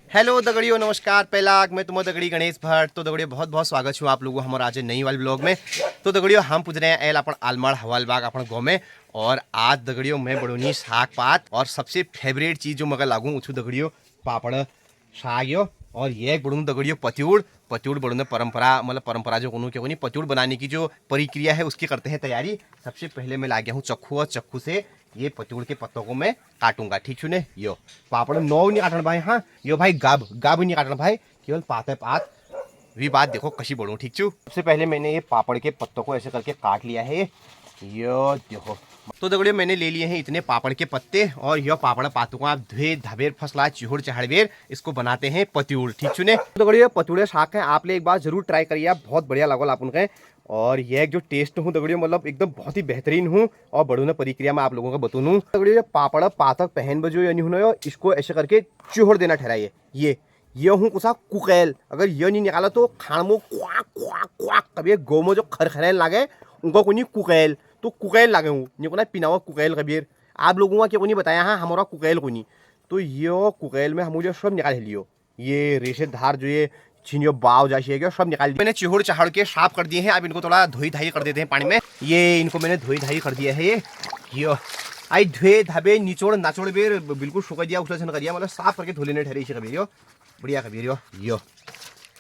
Hello दगड़ियों, नमस्कार। पहला मैं तुम दगड़ी गणेश भट्ट। तो दगड़ियों बहुत बहुत स्वागत छू आप लोगों हमारे आज नई वाले ब्लॉग में। तो दगड़ियों हम पूछ रहे हैं एल अपन आलमाड़ हवालबाग अपन गाँव में। और आज दगड़ियों मैं बड़ोनी साग पात और सबसे फेवरेट चीज़ जो मगर लागू उछू दगड़ियों पापड़ साग। और ये बड़ू दगड़ियों पत्यूड़ पत्यूड़ बड़ू परंपरा मतलब परंपरा जो कोनो नहीं पत्यूड़ बनाने की जो प्रक्रिया है उसकी करते हैं तैयारी। सबसे पहले मैं ला गया हूँ चक्कू और चक्कू से ये पत्यूड़ के पत्तों को मैं काटूंगा। ठीक छू ने यो पापड़ नौ नहीं काटना भाई। हाँ यो भाई गाब गाब नहीं काटना भाई, केवल पात है पात। वी बात देखो कशी बढ़ू। ठीक छू सबसे पहले मैंने ये पापड़ के पत्तों को ऐसे करके काट लिया है। यो देखो तो दगड़ियों मैंने ले लिए हैं इतने पापड़ के पत्ते और यह पापड़ पातों को आप धुए धबेर फसला चिहुड़ चढ़बेर इसको बनाते हैं पत्यूड़। ठीक छू ने तो दगड़ियों पत्यूड़े साग है आप ले एक बार जरूर ट्राई करिए, आप बहुत बढ़िया लगल आप उनके। और यह जो टेस्ट हूँ दगड़ियों मतलब एकदम बहुत ही बेहतरीन हूँ और बड़ू ने प्रक्रिया में आप लोगों को बतूनू। दगड़ियों पापड़ पातक पहन बजो यानी हूँ इसको ऐसे करके चिहुड़ देना ठहराइए। ये हूँ कुछ कुकैल, अगर ये नहीं निकाला तो खान में क्वाक क्वाक क्वाक कभी गौ में जो खरखरेल लागे उनको कोई कुकैल तो कुकैल लागे हूँ नहीं को पिनावा कुकैल कबीर आप लोगों का क्या को नहीं बताया। हाँ हमारा कुकैल को नहीं तो ये कुकैल में हम मुझे सब निकाल लियो। ये रेशे धार जो ये छीनियो बाव जाइए सब निकाल दिया मैंने चिहुड़ चढ़ के साफ कर दिए हैं। अब इनको थोड़ा धोई धाई कर देते हैं पानी में। ये इनको मैंने धोई धाई कर दिया है। ये आई धोए धाबे निचोड़ नाचोड़ बेर बिल्कुल सुखा दिया उसने करिया मतलब साफ करके धो लेने ठहरे कबीर यो बढ़िया कबीर यो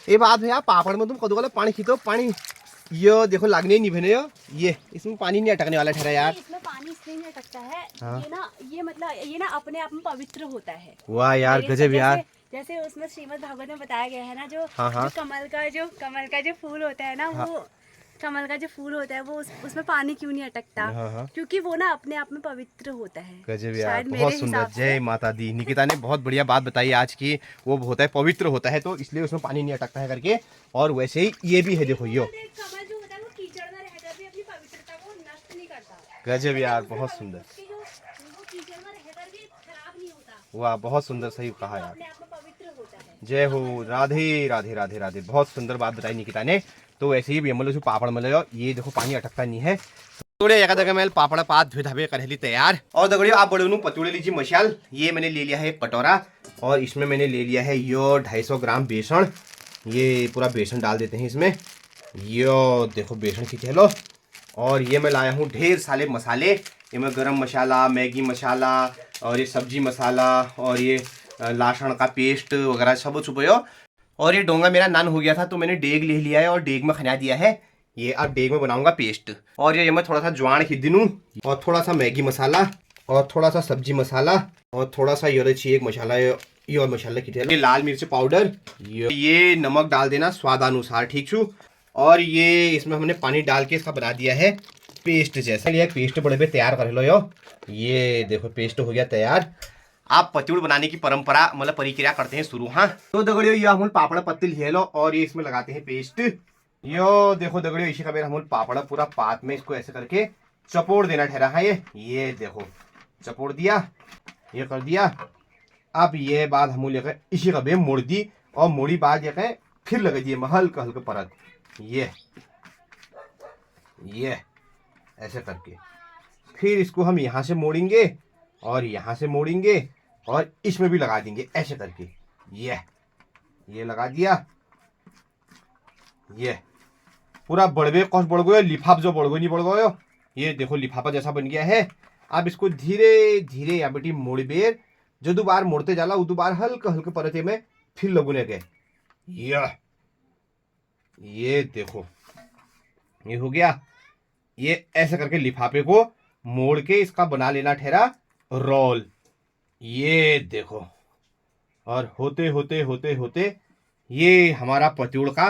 ये बात है। पापड़ में तुम कदू वाला पानी खींचो पानी ये देखो लागने नहीं बने ये इसमें पानी नहीं अटकने वाला ठहरा यार। इसमें पानी इसलिए नहीं अटकता है। हाँ? ये ना ये मतलब ये ना अपने आप में पवित्र होता है। वाह यार गजब यार। जैसे उसमें श्रीमद् भागवत में बताया गया है ना जो हाँ, हाँ। जो कमल का जो फूल होता है ना हाँ। वो कमल का जो फूल होता है वो उसमें पानी क्यों नहीं अटकता। हाँ, हाँ। क्योंकि वो ना अपने आप में पवित्र होता है। गजब यार बहुत सुंदर। जय माता दी। निकिता ने बहुत बढ़िया बात बताई आज की वो होता है पवित्र होता है तो इसलिए उसमें पानी नहीं अटकता है करके। और वैसे ही ये भी है देखो यो कमल जो होता है वो कीचड़ में रहकर भी अपनी पवित्रता को नष्ट नहीं करता। गजब यार बहुत सुंदर। कीचड़ में रहकर भी खराब नहीं होता। वाह बहुत सुंदर सही कहा यार। अपने आप में पवित्र होता है। जय हो राधे राधे राधे राधे। बहुत सुंदर बात बताई निकिता ने। तो वैसे ही मतलब पापड़ मतलब ये देखो पानी अटकता नहीं है। थोड़े एक जगह में पापड़ पात धुए धाबे कर तैयार। और दगड़ियों आप बड़े पतूड़े लीजिए मशाल। ये मैंने ले लिया है एक कटोरा और इसमें मैंने ले लिया है यो 250 ग्राम बेसन। ये पूरा बेसन डाल देते हैं इसमें। यो देखो बेसन खींचे लो। और ये मैं लाया हूँ ढेर सारे मसाले। ये मैं गरम मसाला मैगी मसाला और ये सब्जी मसाला और ये लहसुन का पेस्ट वगैरह सब छुपो। और ये डोंगा मेरा नान हो गया था तो मैंने डेग ले लिया है और डेग में खना दिया है। ये अब डेग में बनाऊंगा पेस्ट। और ये मैं थोड़ा सा ज्वान खींच दूँ और थोड़ा सा मैगी मसाला और थोड़ा सा सब्जी मसाला और थोड़ा सा ये एक मसाला ये और मसाला खींचे ये लाल मिर्च पाउडर ये नमक डाल देना स्वाद अनुसार। ठीक छू। और ये इसमें हमने पानी डाल के इसका बना दिया है पेस्ट जैसा। ये पेस्ट बड़े पे तैयार कर लो यो। ये देखो पेस्ट हो गया तैयार। आप पत्यूड़ बनाने की परंपरा मतलब प्रक्रिया करते हैं शुरू। हाँ तो दगड़ियों ये हम पापड़ पत्ती ले लो और ये इसमें लगाते हैं पेस्ट। यो देखो दगड़ियों इसी का मेरा हम पापड़ पूरा पात में इसको ऐसे करके चपोड़ देना ठहरा है। ये देखो चपोड़ दिया ये कर दिया। अब ये बात हम लेकर इसी का बे मोड़ दी और मोड़ी बाद ये कहें फिर लगा दिए हल्का हल्का परत। ये ऐसे करके फिर इसको हम यहाँ से मोड़ेंगे और यहाँ से मोड़ेंगे और इसमें भी लगा देंगे ऐसे करके। ये लगा दिया। ये पूरा बड़वे कौन बढ़ गयो लिफाफ जो बढ़ गयो नहीं बढ़ गयो। ये देखो लिफाफा जैसा बन गया है। अब इसको धीरे धीरे या बेटी मोड़ बेर जो दोबार मोड़ते जाला वो दोबार हल्का हल्के परते में फिर लगुने गए। ये देखो ये हो गया। ये ऐसे करके लिफाफे को मोड़ के इसका बना लेना ठहरा रोल। ये देखो और होते होते होते होते ये हमारा पत्यूड़ का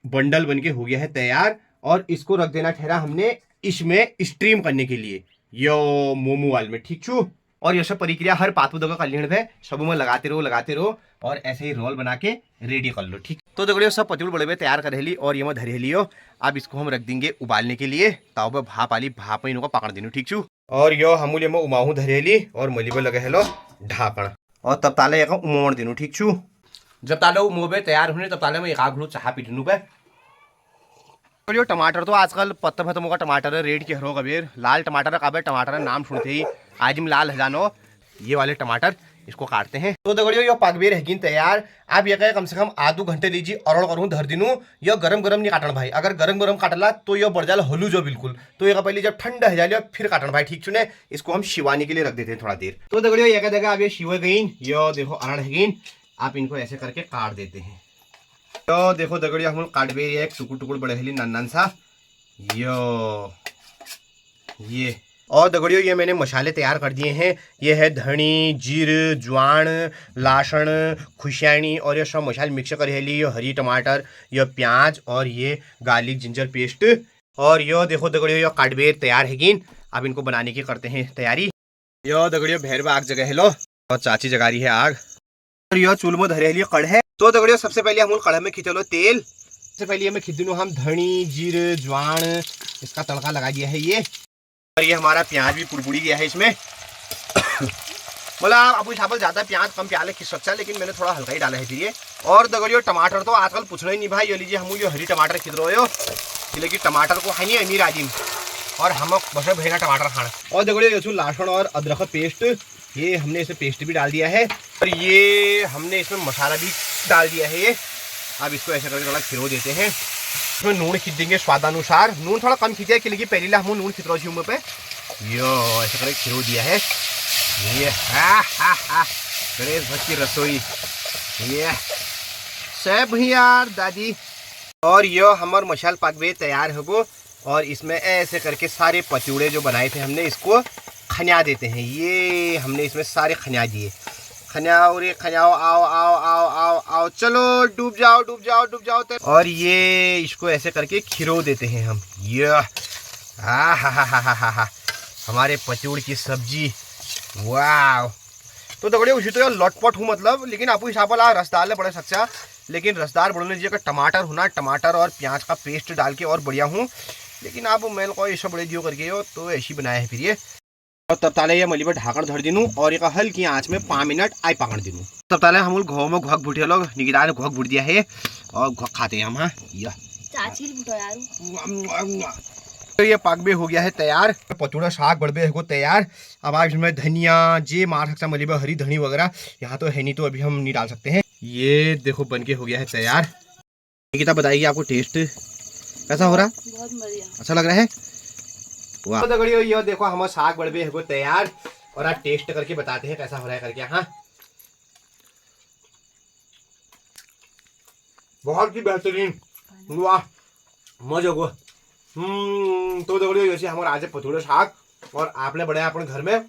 बंडल बनके हो गया है तैयार। और इसको रख देना ठहरा हमने इसमें स्ट्रीम करने के लिए यो मोमो वाल में। ठीक छू। और ये सब प्रक्रिया हर पातू दगा कल्याण पे सब में लगाते रहो और ऐसे ही रोल बना के रेडी कर लो। ठीक तो दगड़ियों सब पत्यूड़ बड़े तैयार कर ली और ये मैं धरे लियो। अब इसको हम रख देंगे उबालने के लिए ताव पे भाप आली भाप में इनको पकड़ देनी। ठीक छू। और यो हमूल में उमाऊ धरेली और मली पे लगे हेलो ढाकण और तब ताले एक उमोड़ देनू। ठीक छू। जब ताले उमोबे तैयार होने तब ताले में एक आग चाह पी देनू पे। टमाटर तो आजकल पत्ता फतमों का टमाटर रेड के हरो कबीर लाल टमाटर का टमाटर नाम सुनते ही आज में लाल हजानो ये वाले टमाटर इसको काटते हैं। तो दगड़ियों यो पाकबेर है तैयार। आप ये कहे कम से कम आधो घंटे लीजिए और करूँ धर दिनू। यो गरम गरम नहीं काटन भाई, अगर गरम गरम काटला तो यो बढ़ जाला हलू जो बिल्कुल। तो ये पहले जब ठंडा हो जाए फिर काटन भाई, ठीक चुने। इसको हम शिवानी के लिए रख देते हैं थोड़ा देर। तो दगड़ियों ये कह देगा अब ये शिव गई, यो देखो अरड़ है, आप इनको ऐसे करके काट देते हैं। तो देखो दगड़ियों हम काटबेर एक टुकुर टुकुर बड़े हली नन्नन सा यो ये। और दगड़ियों ये मैंने मसाले तैयार कर दिए हैं। ये है धनी, जीर, ज्वान, लहसुन, खुशियानी और ये सब मसाले मिक्स कर है ली। ये हरी टमाटर, ये प्याज और ये गार्लिक जिंजर पेस्ट। और यो देखो दगड़ियों ये काटबेर तैयार है। अब इनको बनाने की करते हैं तैयारी। यो दगड़ियों भैरवा आग जगह हेलो और चाची जगा रही है आग। और यो चूल में धरे लिए कड़ है। तो दगड़ियों सबसे पहले हम कड़ में खिंचलो तेल। सबसे पहले हमें खिंचनो हम धनी, जीर, ज्वान, इसका तड़का लगा दिया है ये। और ये हमारा प्याज भी पुड़पुड़ी गया है इसमें। मतलब अब हिसाब से ज्यादा प्याज कम प्याले खिंच सकता है, लेकिन मैंने थोड़ा हल्का ही डाला है फिर ये। और दगड़ियों टमाटर तो आजकल पूछना ही नहीं भाई। ये लीजिए हम ये हरी टमाटर खिंच रहे हो, लेकिन टमाटर को है नहीं अमीर आजिम और हम बस भरेगा टमाटर खाना। और दगड़ियों ये लहसुन और अदरक पेस्ट, ये हमने इसमें पेस्ट भी डाल दिया है। और ये हमने इसमें मसाला भी डाल दिया है ये। अब इसको ऐसे करके थोड़ा खिरो देते हैं। इसमें नून खींच देंगे स्वादानुसार। नून थोड़ा कम खींचे क्योंकि पहले हम नून खींच रहे मुँह पे। यो ऐसे करके खिरो दिया है ये। गणेश भट्ट की रसोई ये सब यार दादी। और यो हमार मसाल पाकबे तैयार हो। और इसमें ऐसे करके सारे पचूड़े जो बनाए थे हमने इसको खन्या देते हैं। ये हमने इसमें सारे खन्या दिए। खन्याओ रे खन्याओ, आओ आओ आओ आओ आओ, चलो डूब जाओ डूब जाओ डूब जाओ। और ये इसको ऐसे करके खिरो देते हैं हम। ये हा हमारे पचूड़ की सब्जी, वाह। तो दगड़ियों उसी तो यार लटपट हूँ मतलब, लेकिन आपको हिसाब वाला रसदार पड़े सकता, लेकिन रसदार बढ़ने दीजिएगा। टमाटर होना, टमाटर और प्याज का पेस्ट डाल के और बढ़िया हूँ। लेकिन आप मैंने को ऐसा बड़े दियो करके हो तो ऐसी बनाया है फिर ये। और तब ताले ये मली पर ढाकन धर दिनू और एक हल्की आंच में 5 मिनट आई पकड़ दिनू। तब ताले हम घों में घोक भुटिया लोग निगिरा ने घोक भुट दिया है और घोक खाते हैं हम। हाँ चाची यार तो ये पाकबे हो गया है तैयार। पचूड़ा साग बड़बे हो तैयार। अब आप इसमें धनिया जे मार सकता मलीबा हरी धनी वगैरह यहाँ तो है नहीं, तो अभी हम नहीं डाल सकते हैं। ये देखो बनके हो गया है तैयार। निकिता बताइए आपको टेस्ट कैसा हो रहा? बहुत बढ़िया, अच्छा लग रहा है। वाह दगड़ियों ये देखो हमारा साग बड़बे है तैयार। और आप टेस्ट करके बताते हैं कैसा हो रहा है करके। हाँ बहुत ही बेहतरीन, वाह मजा को। तो दगड़ियों जैसे हमारा आज पचूड़े साग और आपने बढ़ाया अपने घर में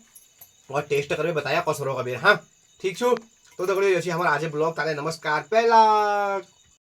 और टेस्ट करके बताया कसरो का बेर। हाँ ठीक छू। तो दगड़ियों जैसे हमारा आज ब्लॉग ताले नमस्कार पहला।